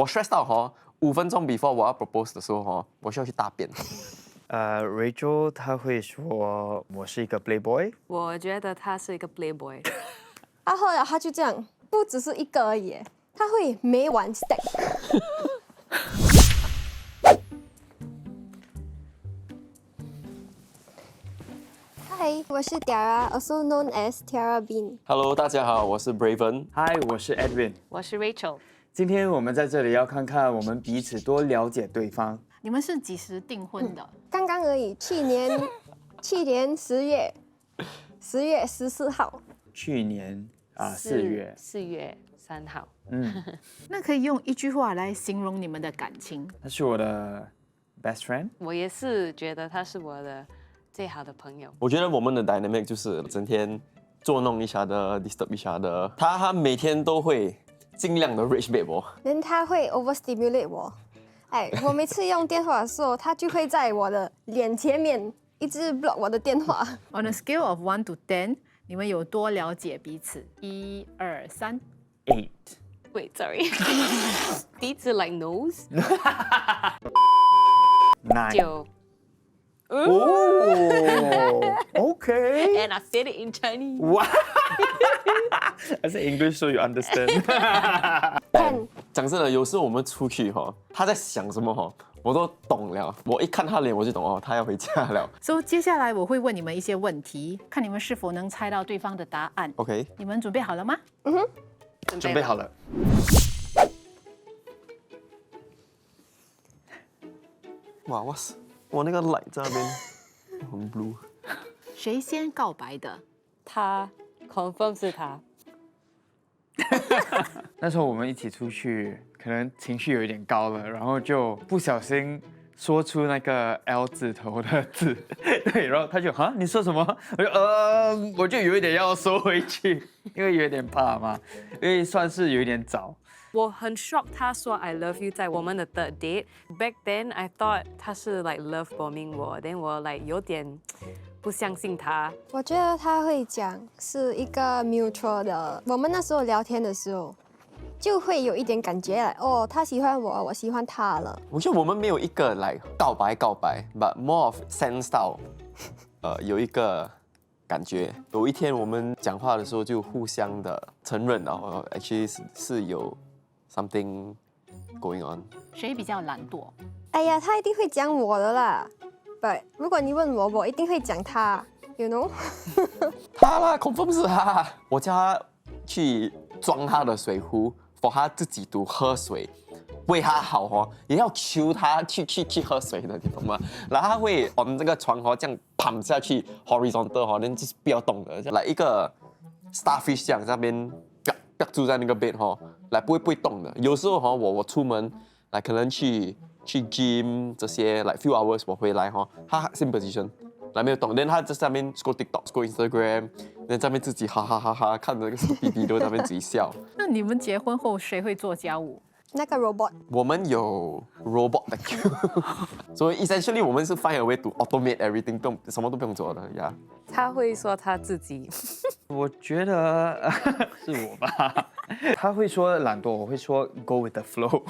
我 stress 到5分钟 before 我要 propose 的时候我需要去大便。Rachel 她会说我是一个 playboy。我觉得他是一个 playboy。后来他就这样，不只是一个而已，他会每晚 stack。Hi， 我是 Tiara，also known as Tiara Bean。Hello， 大家好，我是 Braven。Hi， 我是 Edwin。我是 Rachel。今天我们在这里要看看我们彼此多了解对方。你们是几时订婚的？刚刚而已，去年10月14号。去年4月3号。那可以用一句话来形容你们的感情。他是我的 best friend。我也是觉得他是我的最好的朋友。我觉得我们的 dynamic 就是整天捉弄一下的 ，disturb 一下的。他每天都会尽量的 reach babe 我。他会 overstimulate 我。我每次用电话的时候，他就会在我的脸前面一直 block 我的电话。On a scale of 1 to 10，你们有多了解彼此？1、2、3。8。Wait, sorry. 彼此 like nose. 9。9。Oh, okay. And I said it in Chinese. Wow. I said English so you understand. 10。讲真的，有时候我们出去他在想什么我都懂了。我一看他脸我就懂他要回家了。所以接下来我会问你们一些问题，看你们是否能猜到对方的答案。OK， 你们准备好了吗？准备好了。哇，我那个 light 在那边很 blue。谁先告白的？他 confirm 是他。那时候我们一起出去，可能情绪有一点高了，然后就不小心说出那个 L 字头的字，对，然后他就你说什么？我就有一点要收回去，因为有点怕嘛，因为算是有一点早。我很 shock， 他说 I love you 在我们的 third date。Back then I thought 他是 like love bombing 我 ，then 我 like 有点不相信他。我觉得他会讲是一个 mutual 的。我们那时候聊天的时候，就会有一点感觉他喜欢我，我喜欢他了。我觉得我们没有一个来告白，but more of sense 到，有一个感觉。有一天我们讲话的时候就互相的承认actually 是有 something going on。谁比较懒惰？他一定会讲我的啦。But 如果你问我，我一定会讲他 ，you know 他啦 ，confirm 是他。我叫他去装他的水壶 ，for 他自己读喝水，为他好也要求他去喝水的，你懂吗？然后他会on这个床这样躺下去 horizontal那就是不要动的，来一个 starfish 这样在那边住在那个 bed 来不会动的。有时候我出门来可能去 gym 这些 like few hours 我回来他 same position 来没有动，然后他在上面 scroll TikTok、scroll Instagram， 然后在那边自己哈哈哈哈看着那个 BB 都在那边自己笑。那你们结婚后谁会做家务？那个 robot。我们有 robot 的 所以 essentially 我们是 find a way to automate everything， 什么都不用做的呀。他会说他自己。我觉得是我吧。他会说懒惰，我会说 go with the flow。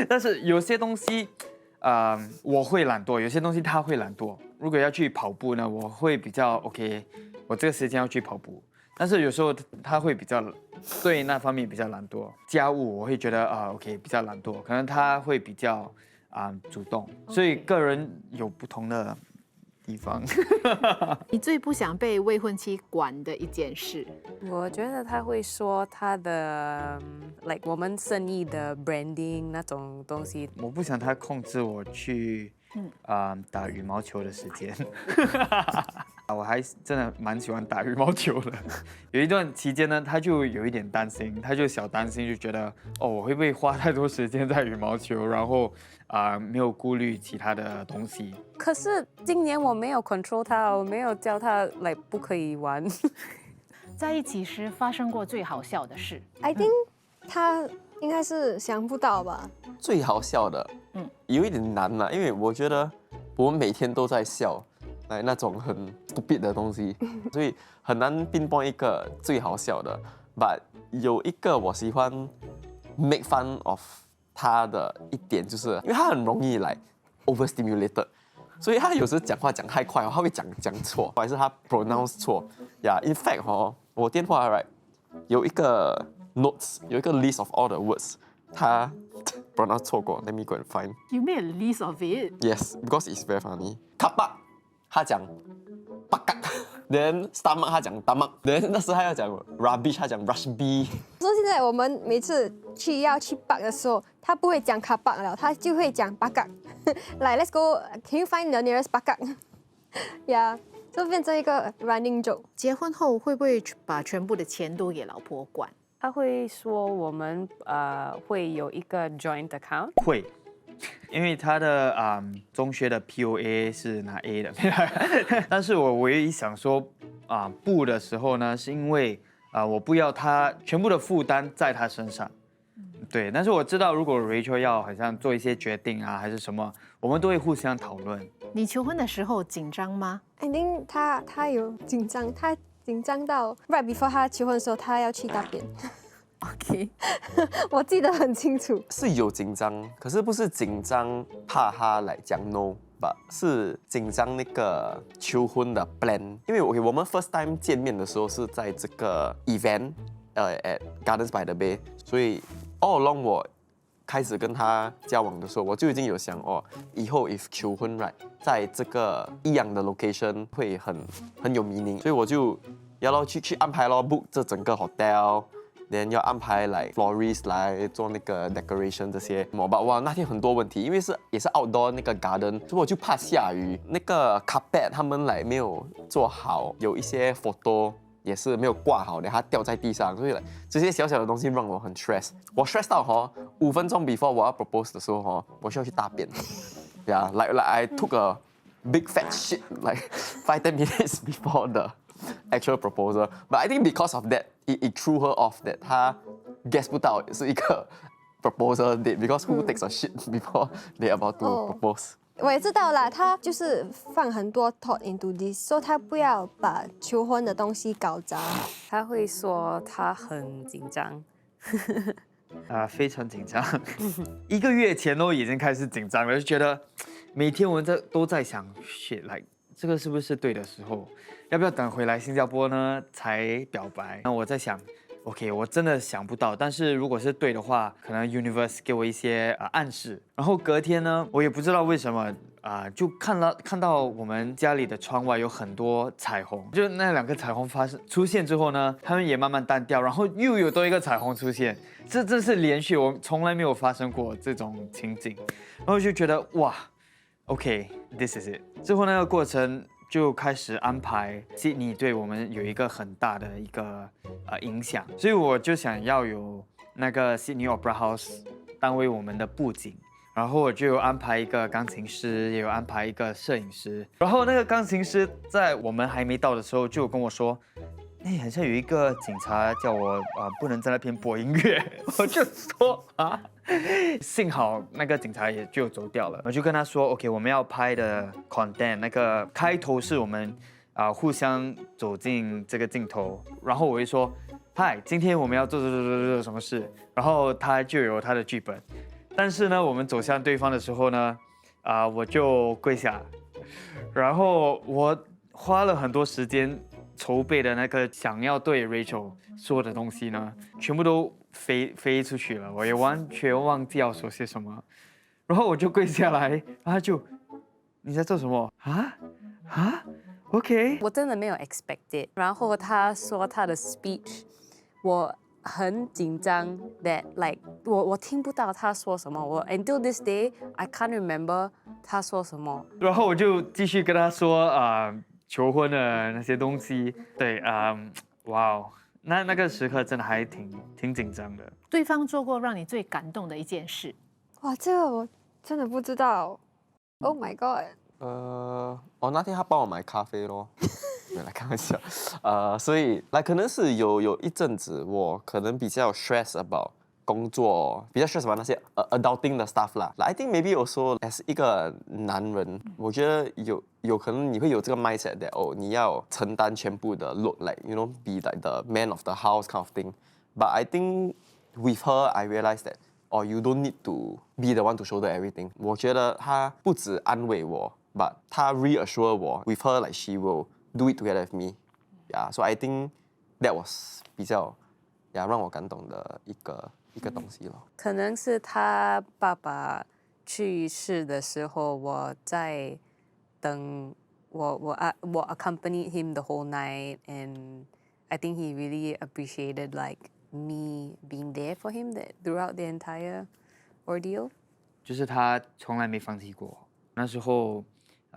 但是有些东西，我会懒惰，有些东西他会懒惰。如果要去跑步呢，我会比较 OK， 我这个时间要去跑步。但是有时候他会比较对那方面比较懒惰。家务我会觉得OK 比较懒惰，可能他会比较主动，所以个人有不同的地方。你最不想被未婚妻管的一件事？我觉得他会说他的 like 我们生意的 branding 那种东西。我不想他控制我去打羽毛球的时间。我还真的蛮喜欢打羽毛球的。有一段期间呢，他就有一点担心，他就小担心，就觉得我会不会花太多时间在羽毛球，然后没有顾虑其他的东西。可是今年我没有 control 他，我没有教他来不可以玩。在一起时发生过最好笑的事？I think 他应该是想不到吧。最好笑的，有一点难啦，因为我觉得我们每天都在笑，那种很 stupid 的东西，所以很难pinpoint一个最好笑的。But 有一个我喜欢 make fun of 他的一点就是，因为他很容易来 overstimulated，所以他有时讲话讲太快哦，他会讲错，还是他 pronounce 错。Yeah，in fact 哦，我电话 right 有一个 notes， 有一个 list of all the words， 他 pronounce 错过。Let me go and find. You made a list of it. Yes, because it's very funny. Kapak， 他讲 pakak，then stomach 他讲 stomach，then 那时他要讲 rubbish， 他讲 rubbish。说现在我们每次要去 park 的时候，他不会讲 car park 了，他就会讲 pakak。来 ，let's go，can you find the nearest pakak？ 呀，就变成一个 running joke。结婚后会不会把全部的钱都给老婆管？他会说我们会有一个 joint account。会，因为他的中学的 POA 是拿 A 的，但是我唯一想说不的时候呢，是因为我不要他全部的负担在他身上。对，但是我知道如果 Rachel 要好像做一些决定啊，还是什么，我们都会互相讨论。你求婚的时候紧张吗？ I think 他有紧张，他紧张到 right before 他求婚的时候，他要去大便。OK， 我记得很清楚。是有紧张，可是不是紧张怕他来讲 no， 是紧张那个求婚的 plan。因为我们 first time 见面的时候是在这个 event at Gardens by the Bay， 所以 all along 我开始跟他交往的时候，我就已经有想以后 if 求婚 right， 在这个一样的 location 会很有 meaning， 所以我就要咯去安排咯 book 这整个 hotel。then 要安排来 florist 来做那个 decoration 这些，哇，那天很多问题，因为也是 outdoor 那个 garden， 所以我就怕下雨，那个 carpet 他们没有做好，有一些 photo 也是没有挂好的，它掉在地上，所以这些小小的东西让我很 stress。我 stress 到5分钟 before 我要 propose 的时候我需要去大便。Yeah, like I took a big fat shit like 5-10 minutes before the actual proposal. But I think because of that, it threw her off that 她 guess 不到是一个 proposal date because who takes a shit before they about to propose? 我也知道啦，他就是放很多 thought into this， 所以他不要把求婚的东西搞砸。他会说他很紧张。非常紧张，1个月前都已经开始紧张了，就觉得每天我们都在想 shit， like 这个是不是对的时候？要不要等回来新加坡呢才表白？那我在想 ，OK， 我真的想不到，但是如果是对的话，可能 universe 给我一些暗示。然后隔天呢，我也不知道为什么就看到我们家里的窗外有很多彩虹，就那2个彩虹出现之后呢，它们也慢慢淡掉，然后又有多一个彩虹出现，这是连续，我从来没有发生过这种情景，然后就觉得哇 ，OK，this is it。之后那个过程就开始安排 Sydney 对我们有一个很大的一个影响，所以我就想要有那个 Sydney Opera House 当为我们的布景。然后我就有安排一个钢琴师，也有安排一个摄影师。然后那个钢琴师在我们还没到的时候就有跟我说，好像有一个警察叫我不能在那边播音乐。我就说幸好那个警察也就走掉了。我就跟他说 ，OK， 我们要拍的 content 那个开头是我们互相走进这个镜头，然后我会说，嗨，今天我们要做什么事，然后他就有他的剧本。但是呢，我们走向对方的时候呢，我就跪下，然后我花了很多时间筹备的那个想要对 Rachel 说的东西呢，全部都飞出去了，我也完全忘记要说些什么，然后我就跪下来，然后他就你在做什么？OK， 我真的没有 expected。然后他说他的 speech， 我很紧张 that like 我听不到他说什么，我 until this day I can't remember 他说什么。然后我就继续跟他说求婚的那些东西，对哇哦，那个时刻真的还挺紧张的。对方做过让你最感动的一件事？哇，这个我真的不知道。Oh my god！那天他帮我买咖啡咯，没来开玩笑，所以可能是有一阵子我可能比较 stress about 工作，比较 stress about 那些adulting 的 stuff 啦。I think maybe also as 一个男人，我觉得有可能你会有这个 mindset that 你要承担全部的 load，like you know be like the man of the house kind of thing。But I think with her I realized that or you don't need to be the one to shoulder everything. 我觉得她不止安慰我 but 她 reassure 我 with her like she will do it together with me. Yeah, so I think that was 比较让我感动的一个东西咯。可能是他爸爸去世的时候，我在等我 accompanied him the whole night, and I think he really appreciated like me being there for him that throughout the entire ordeal. 就是他从来没放弃过。那时候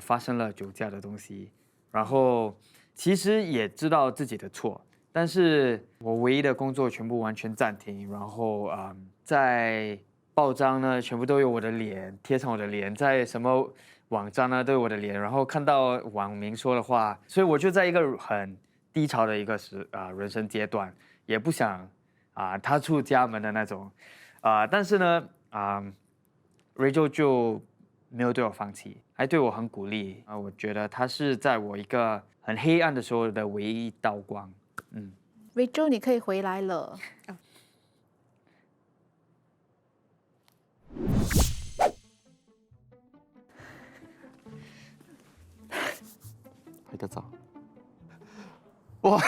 发生了酒驾的东西，然后其实也知道自己的错，但是我唯一的工作全部完全暂停，然后在报章呢全部都有我的脸，贴上我的脸，在什么网站呢都有我的脸，然后看到网民说的话，所以我就在一个很低潮的一个人生阶段，也不想踏出家门的那种，但是呢Rachel 就没有对我放弃，还对我很鼓励我觉得他是在我一个很黑暗的时候的唯一一道光。Rachel， 你可以回来了。拍个照。我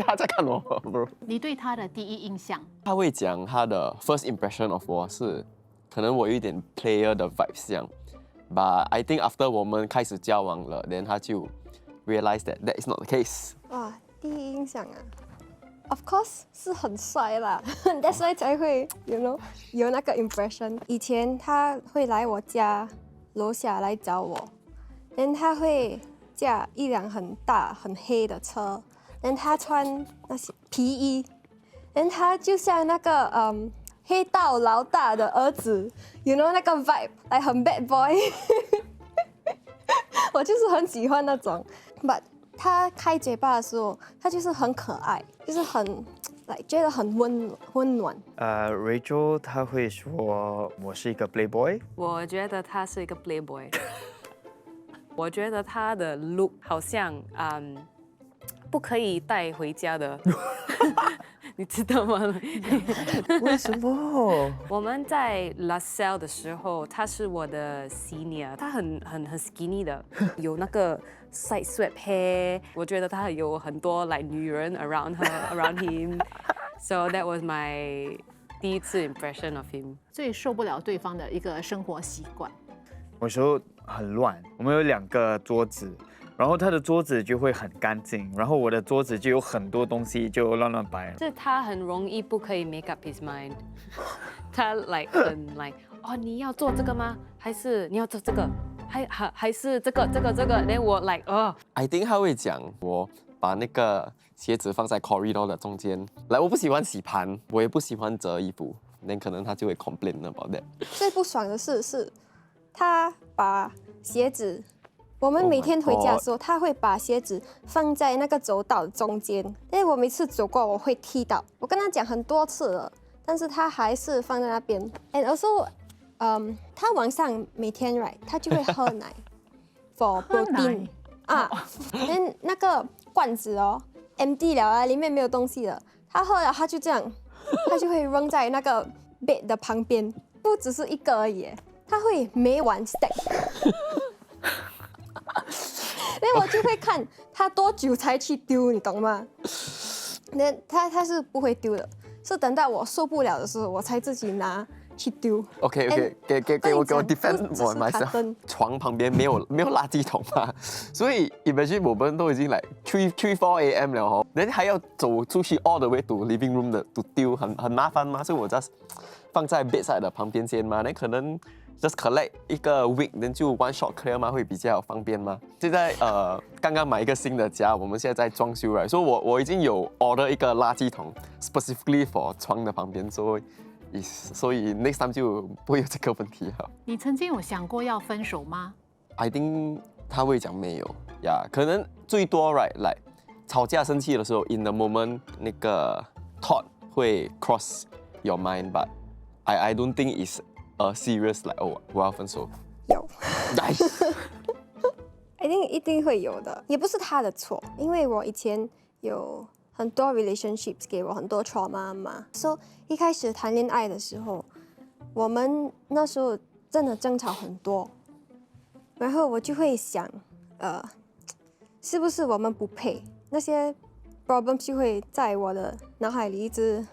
他在看我 bro。你对他的第一印象？他会讲他的 first impression of 我是，可能我有一点 player 的 vibes 这样。But I think after 我们开始交往了 ，then 他就 realize that is not the case。哇，第一印象啊，of course 是很帅啦，that's why 才会 you know 有那个 impression。以前他会来我家楼下来找我，then 他会驾一辆很大很黑的车，then 他穿那些皮衣，then 他就像那个黑道老大的儿子 ，you know 那个 vibe， 来很 bad boy 。我就是很喜欢那种 ，but 他开嘴巴的时候，他就是很可爱，就是很觉得很温暖。Rachel 他会说我是一个 playboy， 我觉得他是一个 playboy 。我觉得他的 look 好像不可以带回家的，你知道吗？为什么？我们在 LaSalle 的时候，他是我的 senior， 他很 skinny 的，有那个 side swept hair， 我觉得他有很多女人 around him，so that was my 第一次 impression of him。最受不了对方的一个生活习惯。有时候很乱，我们有2个桌子，然后他的桌子就会很干净，然后我的桌子就有很多东西就乱摆。是他很容易不可以 make up his mind， 他很哦你要做这个吗？还是你要做这个？还是这个？然后我I think 他会讲我把那个鞋子放在 corridor 的中间，我不喜欢洗盘，我也不喜欢折衣服，那可能他就会 complain about that。最不爽的是他把鞋子，我们每天回家的时候，他会把鞋子放在那个走道的中间，因为我每次走过我会踢到。我跟他讲很多次了，但是他还是放在那边。And also，他晚上每天 right， 他就会喝奶，for protein 那个罐子哦 ，empty 了啊，里面没有东西了。他喝了，他就这样，他就会扔在那个 bed 的旁边，不只是一个而已。他会每晚 stack， 那我就会看他多久才去丢，你懂吗？那他是不会丢的，是等到我受不了的时候，我才自己拿去丢。OK， 给我 defend 我 myself。床旁边没有垃圾桶嘛，所以 imagine 我们都已經3-4 AM 了哦，人還要走出去 all the way to living room 的 to 丟，很麻煩嘛，所以我 just 放在 bedside 的旁邊先嘛，那可能 just collect 一個 week， then 就 one shot clear 嘛，會比較方便嘛。現在剛剛買一個新的家，我們現在在裝修right，所以我已經有 order 一個垃圾桶 specifically for 床的旁邊，所以 next time 就不會有這個問題了。你曾經有想過要分手嗎？ I think 他會講沒有呀，可能最多 right like 吵架生氣的時候 ，in the moment 那個 thought 會 cross your mind，but I don't think it's serious like 我要分手。有，nice 一定会有的，也不是他的错，因为我以前有很多 relationships 给我很多 trauma 嘛。So 一开始谈恋爱的时候，我们那时候真的争吵很多，然后我就会想，是不是我们不配？那些 problem 就会在我的脑海里一直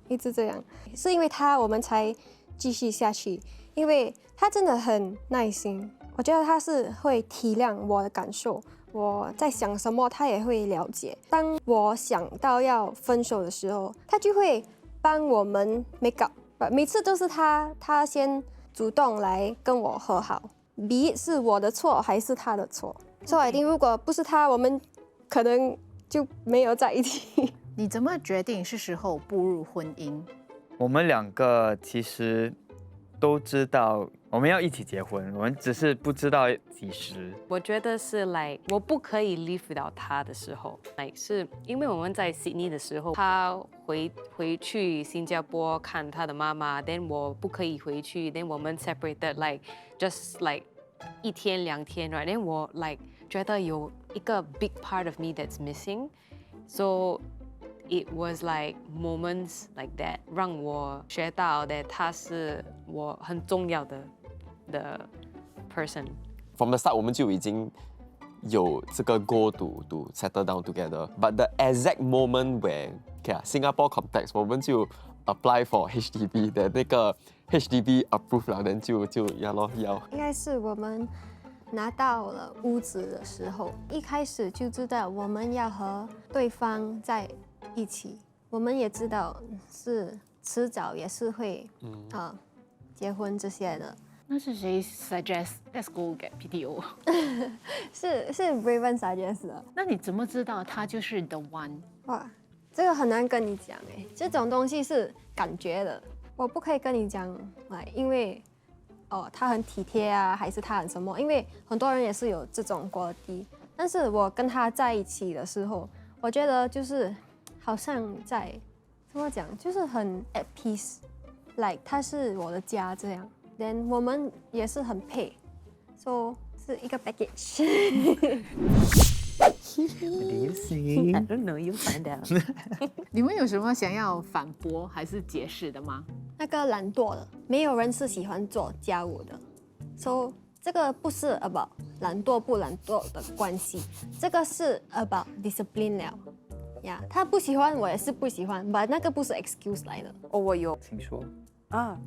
一直这样。是因为他我们才继续下去，因为他真的很耐心，我觉得他是会体谅我的感受。我在想什么，他也会了解。当我想到要分手的时候，他就会帮我们 make up。每次都是他先主动来跟我和好，be it是我的错还是他的错。所以我一定，如果不是他，我们可能就没有在一起。你怎么决定是时候步入婚姻？我们两个其实都知道我们要一起结婚，我们只是不知道几时。我觉得是 like 我不可以 live without 他的时候，like 是因为我们在 Sydney 的时候，他回去新加坡看他的妈妈，then 我不可以回去，then 我们 separated like just like 1天2天 right，then 我 like 觉得有一个 big part of me that's missing，so it was like moments like that 让我学到 that 他是我很重要的person。From the start 我们就已经有这个 goal to settle down together. But the exact moment where Singapore context 我们就 apply for HDB 的那个 HDB approve 了，then 就要。应该是我们拿到了屋子的时候，一开始就知道我们要和对方在一起，我们也知道是迟早也是会结婚这些的。那是谁 suggest let's go get PTO？ 是 Raven suggest 的。那你怎么知道他就是 the one？ 哇，这个很难跟你讲哎，这种东西是感觉的，我不可以跟你讲因为他很体贴啊，还是他很什么？因为很多人也是有这种quality，但是我跟他在一起的时候，我觉得就是好像在怎么讲，就是很 at peace，like 他是我的家这样。then 我们也是很配 ，so 是一个 package。 I don't know, you find out. 你们有什么想要反驳还是解释的吗？那个懒惰的，没有人是喜欢做家务的，so 这个不是 about 懒惰不懒惰的关系，这个是 about discipline 了。呀，他不喜欢我也是不喜欢，but 那个不是 excuse 来的。我有请说。啊。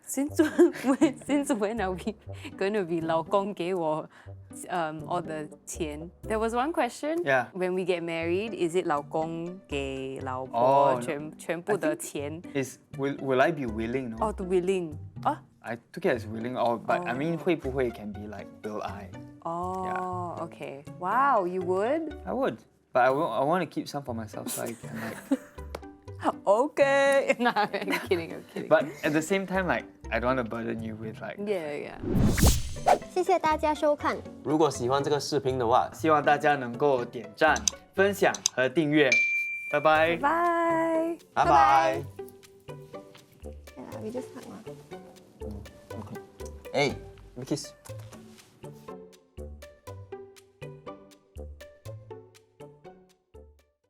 Since when are we gonna be 老公给我all the 钱 ？There was one question. Yeah. When we get married, is it 老公给老婆 Oh, 全部的钱？ Is will I be willing? No? 哦，the willing 啊 I took it as willing. But I mean 会不会 can be like will I? 哦 ，OK. Wow, you would? I would. But I want to keep some for myself so I can like. Okay. No, I'm kidding. I'm kidding. But at the same time, like I don't want to burden you with like. Yeah. 谢谢大家收看，如果喜欢这个视频的话，希望大家能够点赞、分享和订阅。拜拜。 Bye. 拜拜。 we just hang on。哎，kiss。